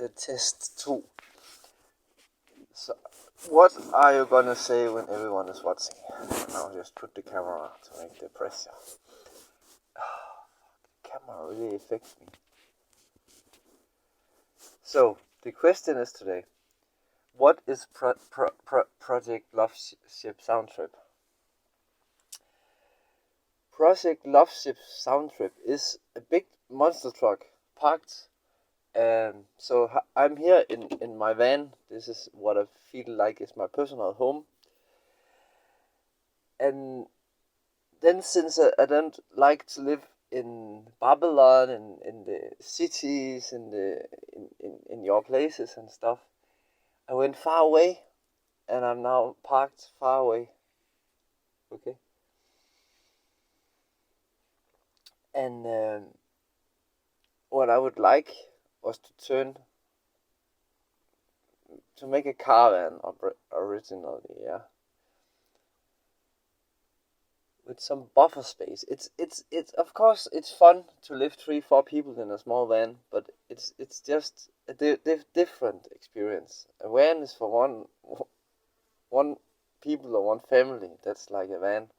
test 2. So, what are you gonna say when everyone is watching? Now just put the camera to make the pressure. The camera really affects me. So, the question is today, what is Projekt LoveShip SoundTrip? Projekt LoveShip SoundTrip is a big monster truck parked. So I'm here in my van. This is what I feel like is my personal home. And then since I don't like to live in Babylon and in the cities, in your places and stuff, I went far away, and I'm now parked far away. Okay. And what I would like was to make a caravan originally, yeah. With some buffer space. It's of course it's fun to live 3-4 people in a small van, but it's just a different experience. A van is for one people or one family. That's like a van.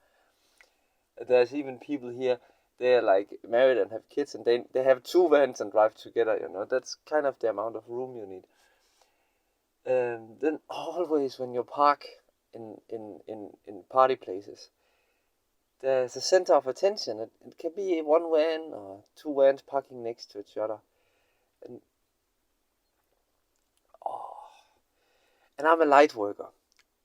There's even people here, they're like married and have kids, and they have 2 vans and drive together, you know. That's kind of the amount of room you need. Then always when you park in party places, there's a center of attention. It can be 1 van or 2 vans parking next to each other. And I'm a light worker.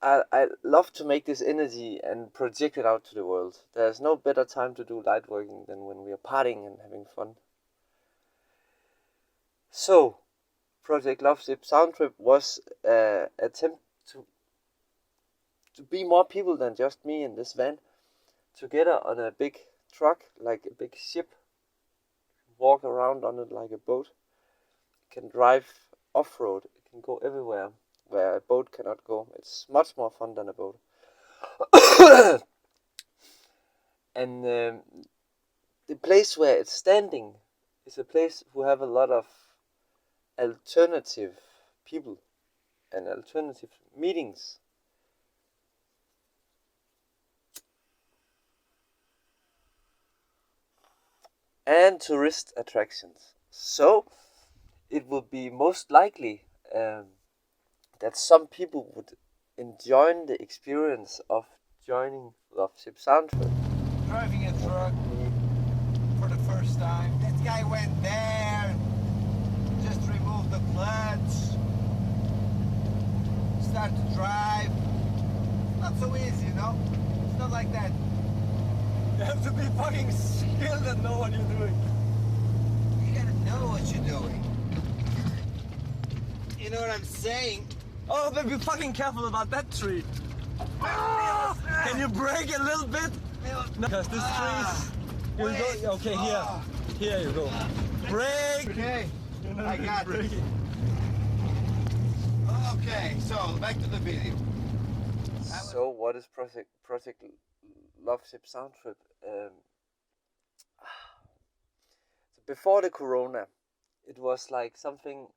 I love to make this energy and project it out to the world. There's no better time to do light working than when we are partying and having fun. So, Projekt LoveShip SoundTrip was an attempt to be more people than just me in this van, together on a big truck, like a big ship. Walk around on it like a boat. It can drive off-road. It can go everywhere where a boat cannot go. It's much more fun than a boat. And the place where it's standing is a place who have a lot of alternative people and alternative meetings. And tourist attractions. So it would be most likely that some people would enjoy the experience of joining LoveShip SoundTrip. Driving a truck for the first time. That guy went there, just removed the clutch, start to drive. Not so easy, you know? It's not like that. You have to be fucking skilled and know what you're doing. You gotta know what you're doing. You know what I'm saying? Oh, but be fucking careful about that tree. Can you brake a little bit? Because this tree's... Here you go. Okay, here you go. Brake! Okay, I got it. Okay, so back to the video. So what is Projekt LoveShip SoundTrip? So before the corona, it was like something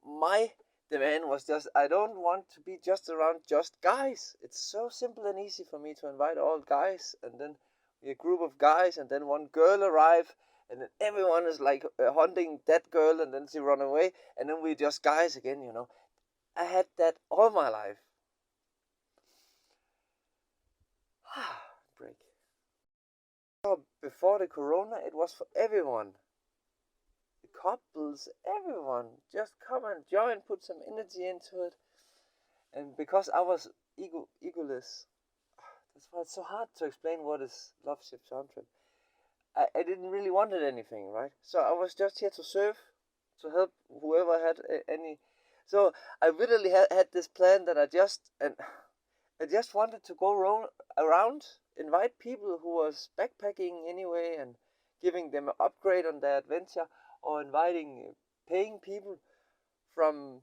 my demand was just, I don't want to be just around just guys. It's so simple and easy for me to invite all guys, and then a group of guys, and then one girl arrive, and then everyone is like hunting that girl, and then she run away, and then we're just guys again, you know. I had that all my life. Break. Before the corona, it was for everyone. The couples, everyone. Just come and join, put some energy into it. And because I was egoless, that's why it's so hard to explain what is LoveShip SoundTrip. I didn't really wanted anything, right? So I was just here to serve, to help whoever had any. So I literally had this plan that I just wanted to go around, invite people who was backpacking anyway, and giving them an upgrade on their adventure, or paying people from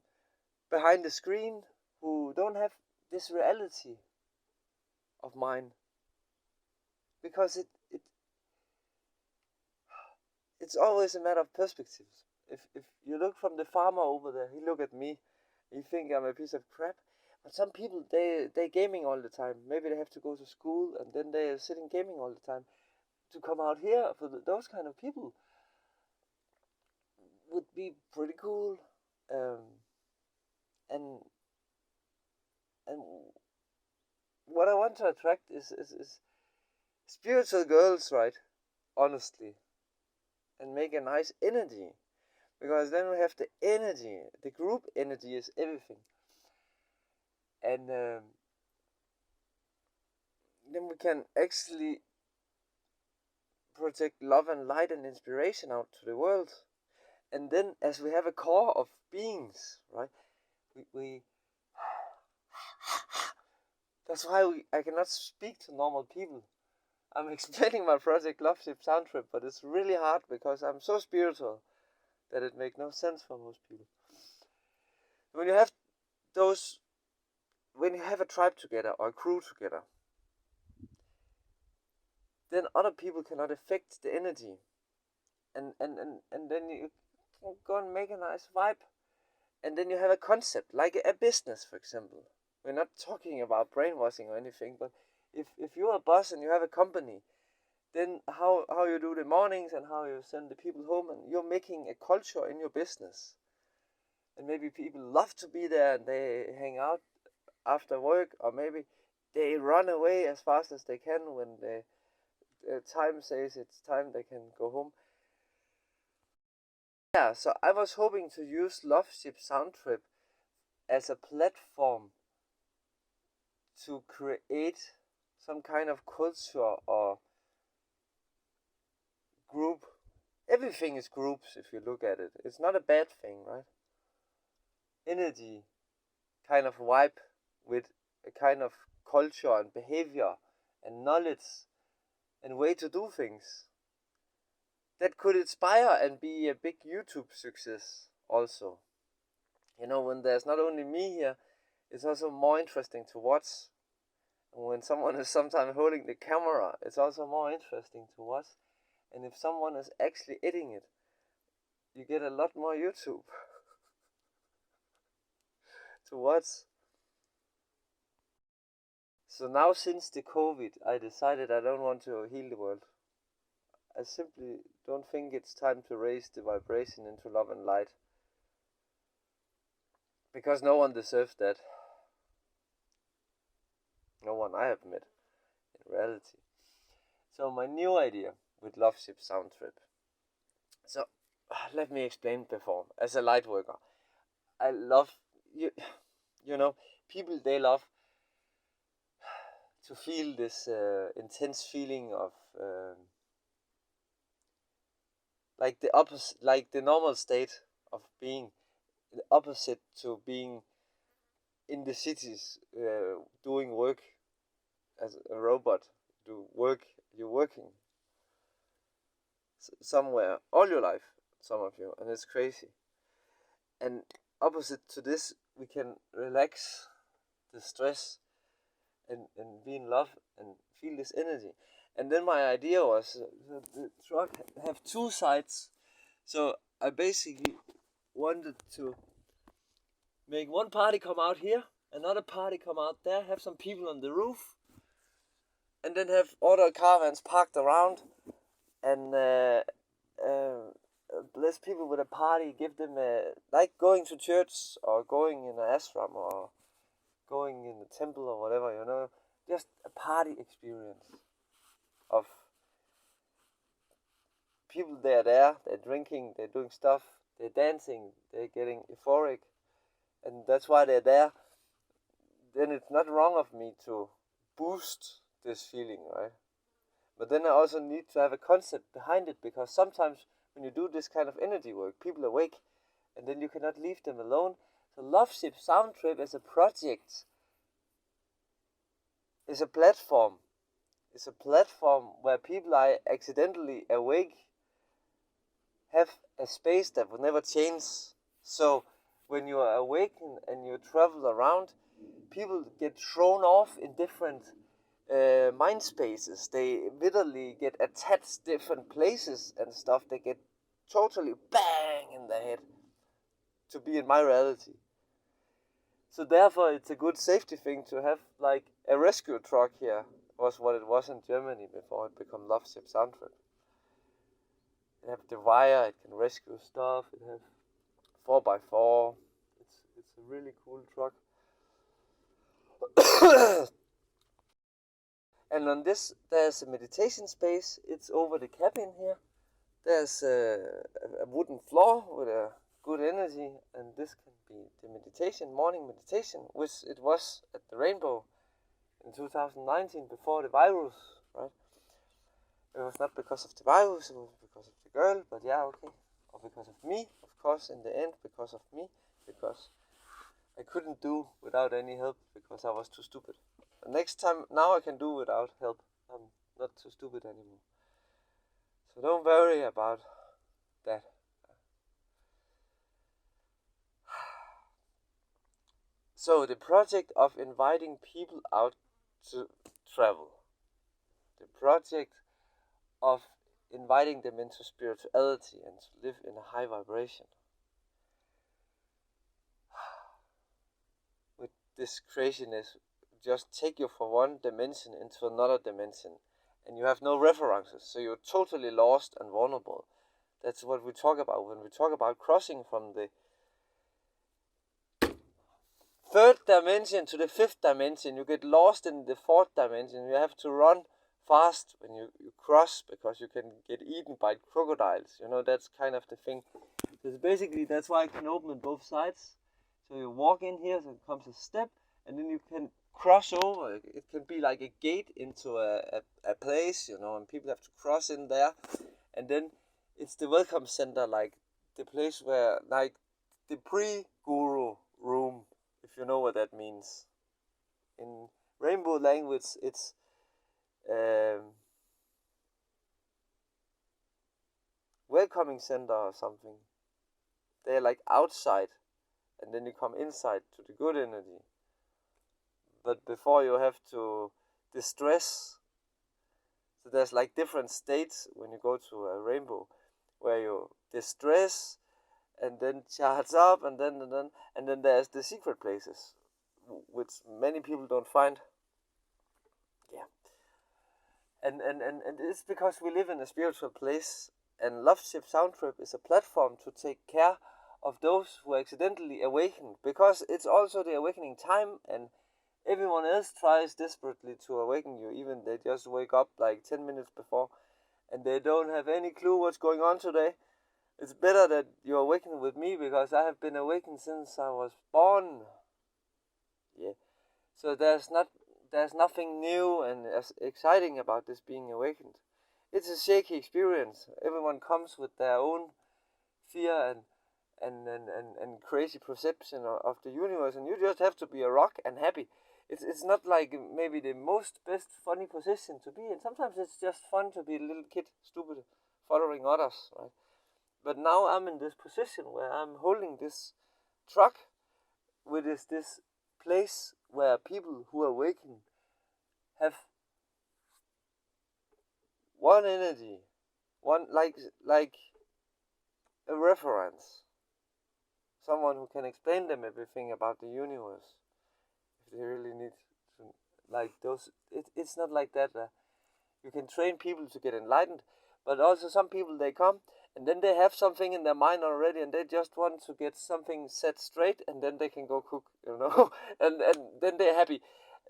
behind the screen who don't have this reality of mine, because it's always a matter of perspectives. if you look from the farmer over there, he look at me, he think I'm a piece of crap. But some people, they gaming all the time. Maybe they have to go to school and then they're sitting gaming all the time. To come out here for those kind of people would be pretty cool. And what I want to attract is spiritual girls, right? Honestly, and make a nice energy, because then we have the energy. The group energy is everything, and then we can actually project love and light and inspiration out to the world. And then, as we have a core of beings, right? We that's why I cannot speak to normal people. I'm explaining my project LoveShip SoundTrip, but it's really hard because I'm so spiritual that it makes no sense for most people. When you have a tribe together or a crew together, then other people cannot affect the energy, and then you can go and make a nice vibe, and then you have a concept like a business, for example. We're not talking about brainwashing or anything, but if you're a boss and you have a company, then how you do the mornings and how you send the people home, and you're making a culture in your business. And maybe people love to be there and they hang out after work, or maybe they run away as fast as they can when the time says it's time they can go home. Yeah, so I was hoping to use LoveShip SoundTrip as a platform to create some kind of culture or group. Everything is groups if you look at it. It's not a bad thing, right? Energy, kind of vibe with a kind of culture and behavior and knowledge and way to do things. That could inspire and be a big YouTube success also. You know, when there's not only me here, it's also more interesting to watch. And when someone is sometimes holding the camera, it's also more interesting to watch. And if someone is actually editing it, you get a lot more YouTube to watch. So now, since the COVID, I decided I don't want to heal the world. I simply don't think it's time to raise the vibration into love and light, because no one deserves that. No one I have met in reality. So my new idea with LoveShip SoundTrip. So let me explain before. As a Lightworker, I love you know, people, they love to feel this intense feeling of like the opposite, like the normal state of being, the opposite to being in the cities doing work as a robot. You're working somewhere all your life, some of you, and it's crazy. And opposite to this, we can relax the stress and be in love and feel this energy. And then my idea was the truck have two sides. So I basically wanted to make one party come out here, another party come out there, have some people on the roof, and then have other caravans parked around, and bless people with a party, give them like going to church or going in an ashram or going in the temple or whatever, you know, just a party experience of people. They're there, they're drinking, they're doing stuff, they're dancing, they're getting euphoric, and that's why they're there. Then it's not wrong of me to boost this feeling, right? But then I also need to have a concept behind it, because sometimes when you do this kind of energy work, people awake, and then you cannot leave them alone. So LoveShip SoundTrip as a project is a platform. It's a platform where people are accidentally awake, have a space that will never change. So when you are awake and you travel around, people get thrown off in different mind spaces. They literally get attached different places and stuff. They get totally bang in the head to be in my reality. So therefore, it's a good safety thing to have like a rescue truck here. Was what it was in Germany before it became LoveShip SoundTrip. It have the wire, it can rescue stuff. It has 4x4. It's a really cool truck. And on this, there's a meditation space. It's over the cabin here. There's a wooden floor with a good energy, and this can be the meditation, morning meditation, which it was at the Rainbow in 2019 before the virus, right? It was not because of the virus, it was because of the girl, but yeah, okay. Or because of me, of course, in the end, because of me, because I couldn't do without any help because I was too stupid. Next time, now I can do without help. I'm not too stupid anymore. So don't worry about that. So the project of inviting people out to travel. The project of inviting them into spirituality and to live in a high vibration. With this craziness, just take you from one dimension into another dimension, and you have no references, so you're totally lost and vulnerable. That's what we talk about when we talk about crossing from the third dimension to the fifth dimension. You get lost in the fourth dimension. You have to run fast when you cross, because you can get eaten by crocodiles. You know, that's kind of the thing. Because basically, that's why I can open on both sides. So you walk in here, so it comes a step, and then you can cross over. It can be like a gate into a place, you know, and people have to cross in there. And then it's the welcome center, like the place where, like the pre-guru room, if you know what that means. In Rainbow language, it's welcoming center or something. They're like outside, and then you come inside to the good energy. But before you have to distress. So there's like different states when you go to a Rainbow, where you distress and then charge up, and then there's the secret places, which many people don't find. Yeah. And it's because we live in a spiritual place, and LoveShip SoundTrip is a platform to take care of those who are accidentally awakened, because it's also the awakening time, and everyone else tries desperately to awaken you, even they just wake up like 10 minutes before, and they don't have any clue what's going on today. It's better that you awaken with me, because I have been awakened since I was born. Yeah. So there's nothing new and as exciting about this being awakened. It's a shaky experience. Everyone comes with their own fear and crazy perception of the universe, and you just have to be a rock and happy. It's not like maybe the most best funny position to be in. Sometimes it's just fun to be a little kid, stupid, following others, right? But now I'm in this position where I'm holding this truck, with this place where people who awaken have one energy, one like a reference, someone who can explain them everything about the universe, if they really need to, like those. It's not like that. You can train people to get enlightened, but also some people, they come and then they have something in their mind already, and they just want to get something set straight, and then they can go cook, you know, and then they're happy.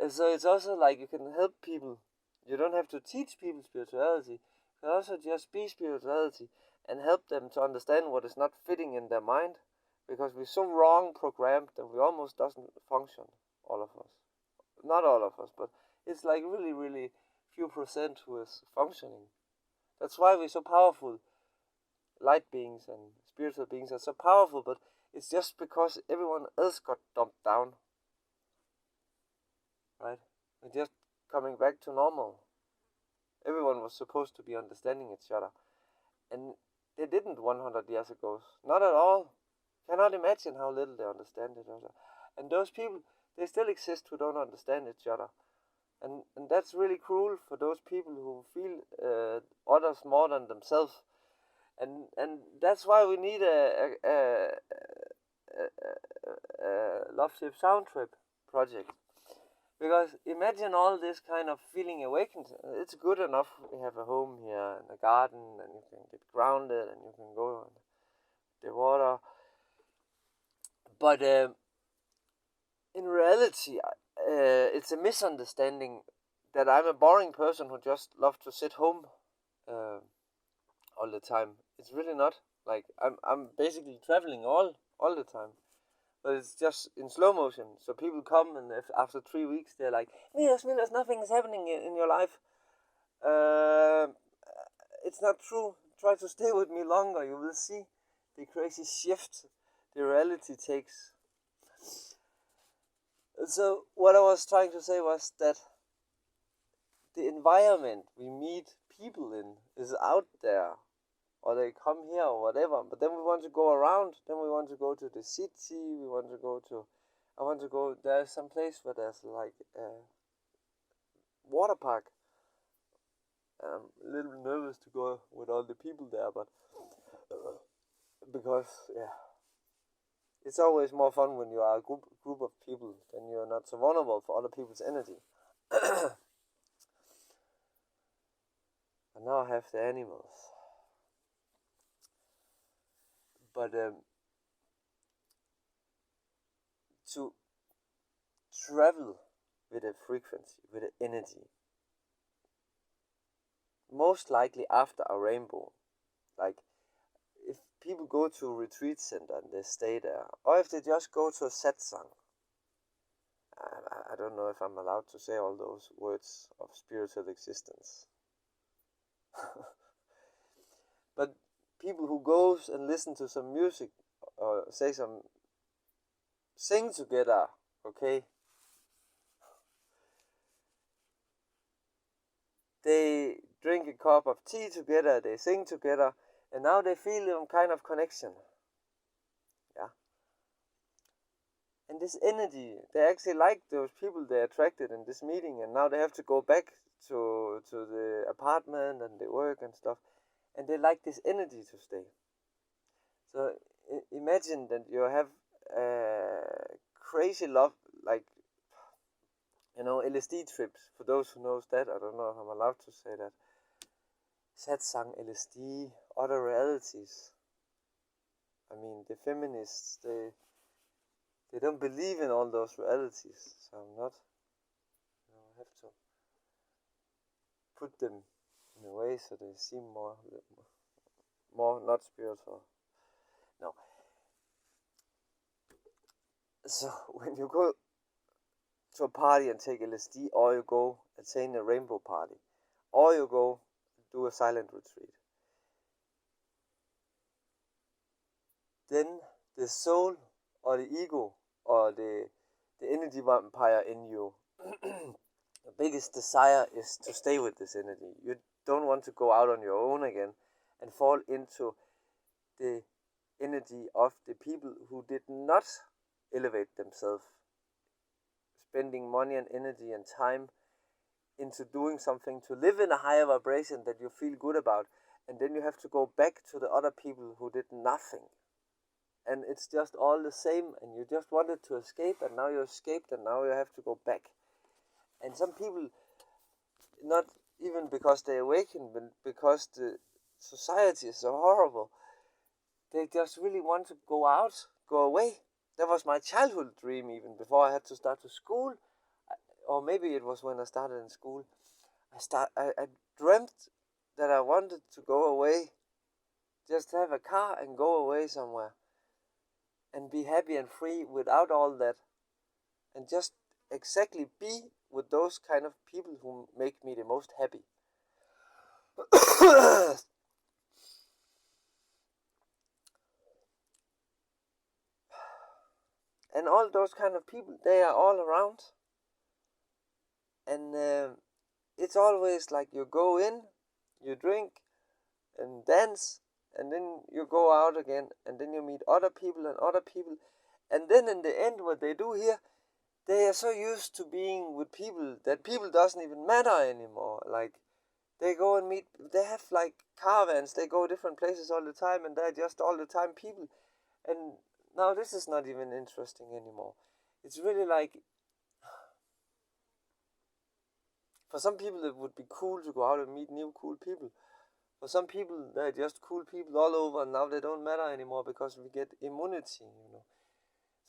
And so it's also like you can help people. You don't have to teach people spirituality. You can also just be spirituality and help them to understand what is not fitting in their mind, because we're so wrong programmed that we almost doesn't function, all of us. Not all of us, but it's like really, really few percent who is functioning. That's why we're so powerful. Light beings and spiritual beings are so powerful, but it's just because everyone else got dumped down. Right? We're just coming back to normal. Everyone was supposed to be understanding each other. And they didn't 100 years ago. Not at all. Cannot imagine how little they understand each other. And those people, they still exist who don't understand each other. And that's really cruel for those people who feel others more than themselves. and that's why we need a LoveShip SoundTrip project. Because imagine all this kind of feeling awakened. It's good enough we have a home here and a garden, and you can get grounded and you can go on the water. But in reality, it's a misunderstanding that I'm a boring person who just loves to sit home all the time. It's really not. Like I'm basically traveling all the time. But it's just in slow motion. So people come, and if after 3 weeks they're like, Milosz, nothing is happening in your life. It's not true. Try to stay with me longer. You will see the crazy shift the reality takes. So what I was trying to say was that the environment we meet people in is out there. Or they come here or whatever, but then we want to go around, then we want to go to the city, I want to go, there's some place where there's like a water park. I'm a little nervous to go with all the people there, but because, it's always more fun when you are a group of people, then you're not so vulnerable for other people's energy. And now I have the animals. But to travel with a frequency, with an energy, most likely after a rainbow, like if people go to a retreat center and they stay there, or if they just go to a satsang, I don't know if I'm allowed to say all those words of spiritual existence. But people who goes and listen to some music or sing together, okay? They drink a cup of tea together, they sing together, and now they feel some kind of connection. Yeah. And this energy, they actually like those people they attracted in this meeting, and now they have to go back to the apartment and the work and stuff. And they like this energy to stay. So imagine that you have crazy love, like, LSD trips. For those who knows that, I don't know if I'm allowed to say that. Satsang, LSD, other realities. I mean, the feminists, they don't believe in all those realities. So I'm not, I have to put them in a way so they seem more not spiritual. No. So when you go to a party and take LSD, or you go attend a rainbow party, or you go do a silent retreat, then the soul or the ego or the energy vampire in you, the biggest desire is to stay with this energy. You don't want to go out on your own again and fall into the energy of the people who did not elevate themselves, spending money and energy and time into doing something to live in a higher vibration that you feel good about, and then you have to go back to the other people who did nothing, and it's just all the same, and you just wanted to escape, and now you escaped, and now you have to go back. And some people, not even because they awaken, but because the society is so horrible, they just really want to go out, go away. That was my childhood dream, even before I had to start to school, or maybe it was when I started in school. I dreamt that I wanted to go away, just have a car and go away somewhere, and be happy and free without all that, and just exactly be with those kind of people who make me the most happy. And all those kind of people, they are all around. And it's always like you go in, you drink and dance, and then you go out again, and then you meet other people, and then in the end, what they do here, they are so used to being with people that people doesn't even matter anymore. Like, They go and meet, they have like caravans, they go different places all the time, and they're just all the time people. And now this is not even interesting anymore. It's really like, for some people it would be cool to go out and meet new cool people. For some people, they're just cool people all over, and now they don't matter anymore because we get immunity, you know.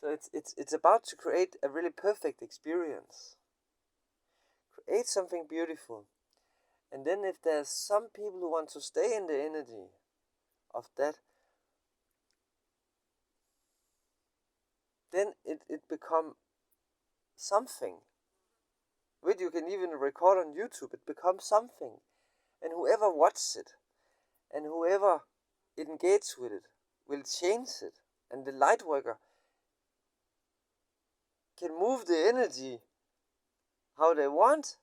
So it's about to create a really perfect experience. Create something beautiful. And then if there's some people who want to stay in the energy of that, then it become something. Which you can even record on YouTube. It becomes something. And whoever watches it, and whoever engages with it, will change it. And the Lightworker can move the energy how they want,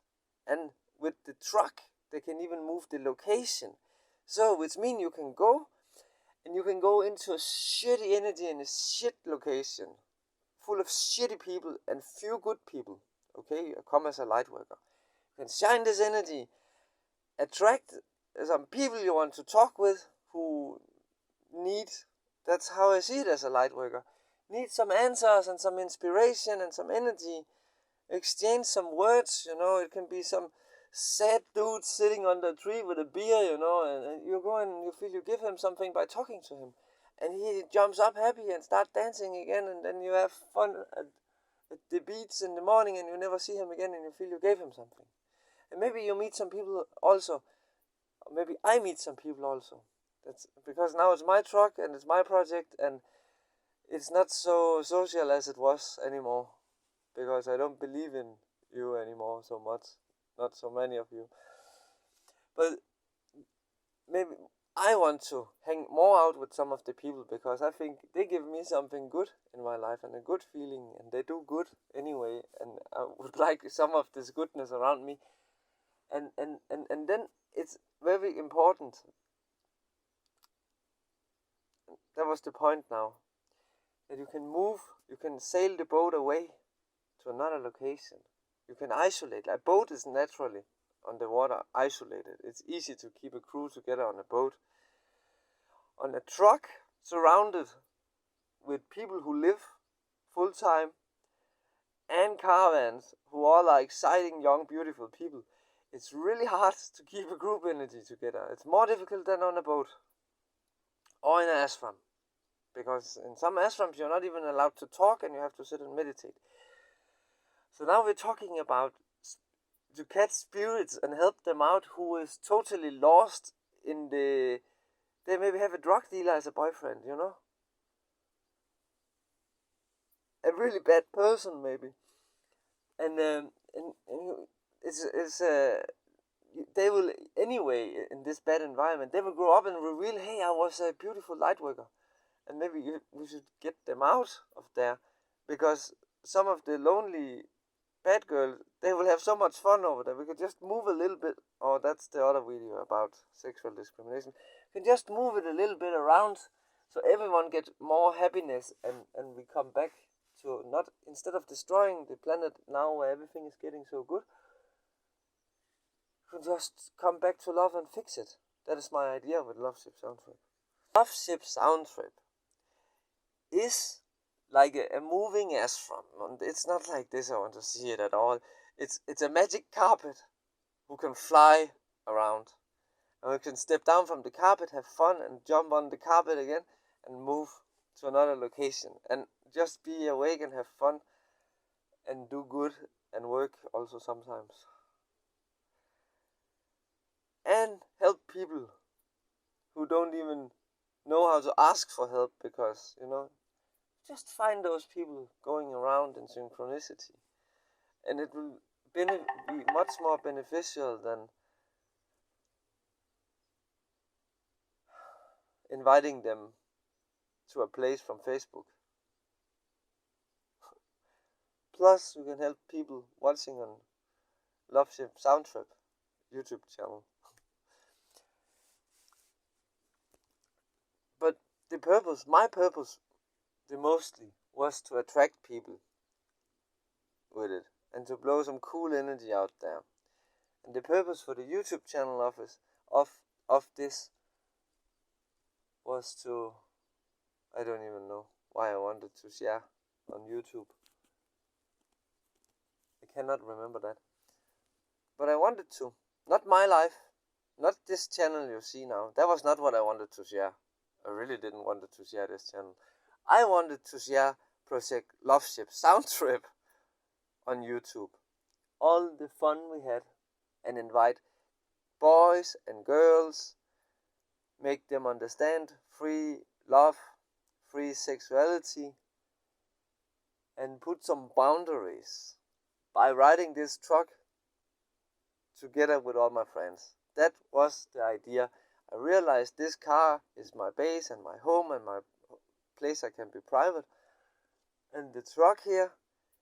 and with the truck they can even move the location. So which means you can go, and you can go into a shitty energy in a shit location, full of shitty people and few good people. Okay, you come as a Lightworker. You can shine this energy, attract some people you want to talk with who need, that's how I see it as a Lightworker, need some answers and some inspiration and some energy, exchange some words, you know. It can be some sad dude sitting under a tree with a beer, you know, and you go and you feel you give him something by talking to him, and he jumps up happy and starts dancing again, and then you have fun at the beach in the morning, and you never see him again, and you feel you gave him something. And maybe you meet some people also, or maybe I meet some people also. That's because now it's my truck and it's my project, and it's not so social as it was anymore, because I don't believe in you anymore so much, not so many of you. But maybe I want to hang more out with some of the people, because I think they give me something good in my life and a good feeling, and they do good anyway, and I would like some of this goodness around me. And then it's very important. That was the point now. That you can move, you can sail the boat away to another location. You can isolate. A boat is naturally on the water isolated. It's easy to keep a crew together on a boat. On a truck, surrounded with people who live full time, and caravans who all are exciting, young, beautiful people, it's really hard to keep a group energy together. It's more difficult than on a boat or in an ashram, because in some ashrams you're not even allowed to talk, and you have to sit and meditate. So now we're talking about to catch spirits and help them out who is totally lost in the... They maybe have a drug dealer as a boyfriend, you know? A really bad person, maybe. And they will, anyway, in this bad environment, they will grow up and reveal, hey, I was a beautiful Lightworker. And maybe we should get them out of there, because some of the lonely bad girls, they will have so much fun over there. We could just move a little bit, or that's the other video about sexual discrimination. We can just move it a little bit around, so everyone gets more happiness, and we come back to not, instead of destroying the planet now where everything is getting so good, we can just come back to love and fix it. That is my idea with LoveShip SoundTrip. LoveShip SoundTrip is like a moving ashram, and it's not like this. I want to see it at all. It's a magic carpet who can fly around, and we can step down from the carpet, have fun, and jump on the carpet again, and move to another location, and just be awake and have fun, and do good and work also sometimes, and help people who don't even know how to ask for help, because, you know, just find those people going around in synchronicity, and it will be much more beneficial than inviting them to a place from Facebook. Plus, we can help people watching on LoveShip SoundTrip YouTube channel. But the purpose, my purpose, the mostly, was to attract people with it, and to blow some cool energy out there. And the purpose for the YouTube channel of this was to, I don't even know why I wanted to share on YouTube. I cannot remember that. But I wanted to. Not my life. Not this channel you see now. That was not what I wanted to share. I really didn't want to share this channel. I wanted to share Projekt LoveShip SoundTrip on YouTube. All the fun we had. And invite boys and girls. Make them understand free love, free sexuality. And put some boundaries. By riding this truck together with all my friends. That was the idea. I realized this car is my base and my home and my place I can be private. And the truck here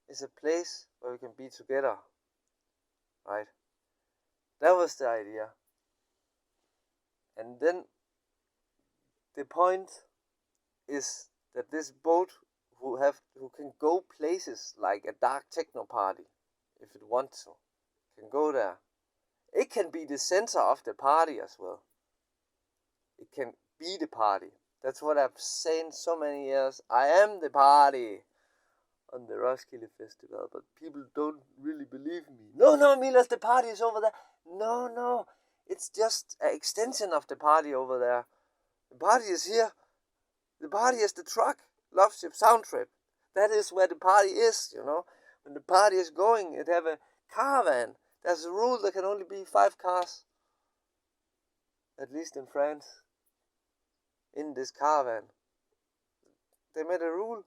is a place where we can be together. Right? That was the idea. And then the point is that this boat who can go places like a dark techno party, if it wants to, can go there. It can be the center of the party as well. It can be the party. That's what I've said so many years. I am the party on the Roskilde Festival, but people don't really believe me. No, Milosz, the party is over there. No, it's just an extension of the party over there. The party is here. The party is the truck, LoveShip SoundTrip. That is where the party is, you know. When the party is going, it have a caravan. There's a rule there can only be 5 cars. At least in France. In this caravan. They made a rule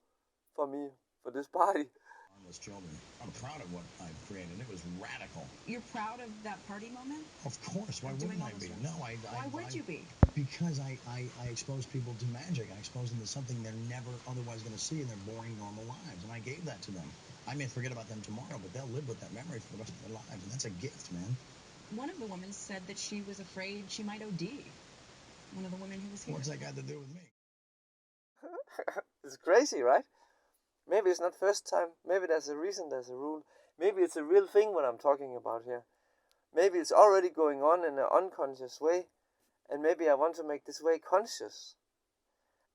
for me, for this party. Harmless children. I'm proud of what I've created. It was radical. You're proud of that party moment? Of course. Why wouldn't I be? No, Why would you be? Because I expose people to magic. I expose them to something they're never otherwise going to see in their boring, normal lives. And I gave that to them. I may forget about them tomorrow, but they'll live with that memory for the rest of their lives. And that's a gift, man. One of the women said that she was afraid she might OD. One of the women who was here. What's that got to do with me? It's crazy, right? Maybe it's not first time. Maybe there's a reason, there's a rule. Maybe it's a real thing what I'm talking about here. Maybe it's already going on in an unconscious way. And maybe I want to make this way conscious.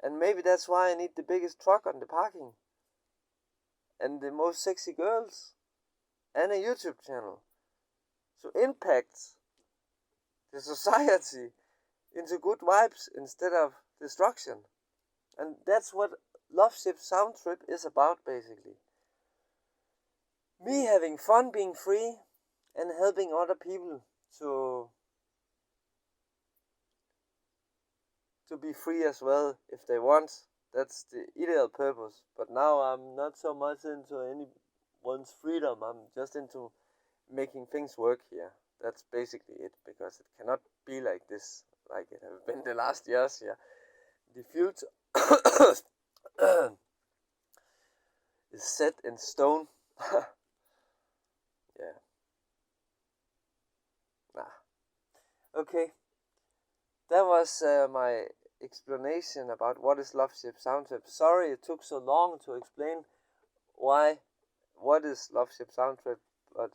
And maybe that's why I need the biggest truck on the parking. And the most sexy girls. And a YouTube channel. So impact the society into good vibes instead of destruction. And that's what LoveShip SoundTrip is about, basically. Me having fun, being free, and helping other people to be free as well, if they want. That's the ideal purpose. But now I'm not so much into anyone's freedom. I'm just into making things work here. That's basically it, because it cannot be like this, like it has been the last years here. The future is set in stone. Yeah. Okay. That was my explanation about what is LoveShip SoundTrip. Sorry it took so long to explain what is LoveShip SoundTrip, but